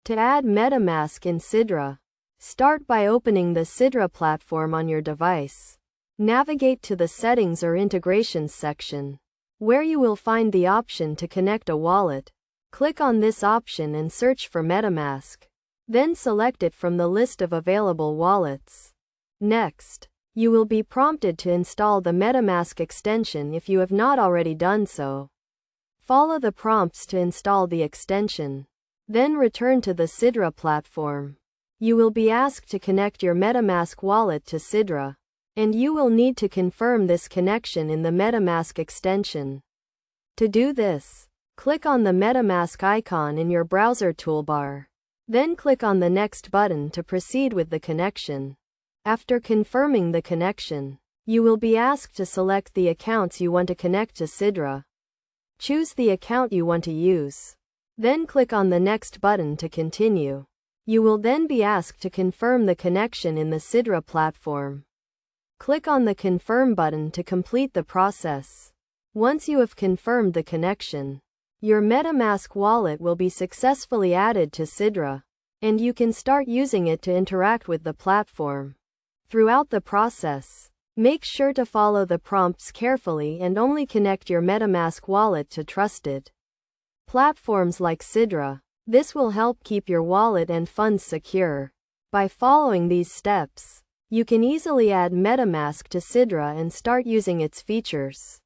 To add Metamask in Sidra, start by opening the Sidra platform on your device. Navigate to the Settings or Integrations section, where you will find the option to connect a wallet. Click on this option and search for Metamask. Then select it from the list of available wallets. Next, you will be prompted to install the Metamask extension if you have not already done so. Follow the prompts to install the extension. Then return to the Sidra platform. You will be asked to connect your Metamask wallet to Sidra, and you will need to confirm this connection in the Metamask extension. To do this, click on the Metamask icon in your browser toolbar. Then click on the Next button to proceed with the connection. After confirming the connection, you will be asked to select the accounts you want to connect to Sidra. Choose the account you want to use. Then click on the Next button to continue. You will then be asked to confirm the connection in the Sidra platform. Click on the Confirm button to complete the process. Once you have confirmed the connection, your Metamask wallet will be successfully added to Sidra, and you can start using it to interact with the platform. Throughout the process, make sure to follow the prompts carefully and only connect your Metamask wallet to trusted platforms like Sidra. This will help keep your wallet and funds secure. By following these steps, you can easily add Metamask to Sidra and start using its features.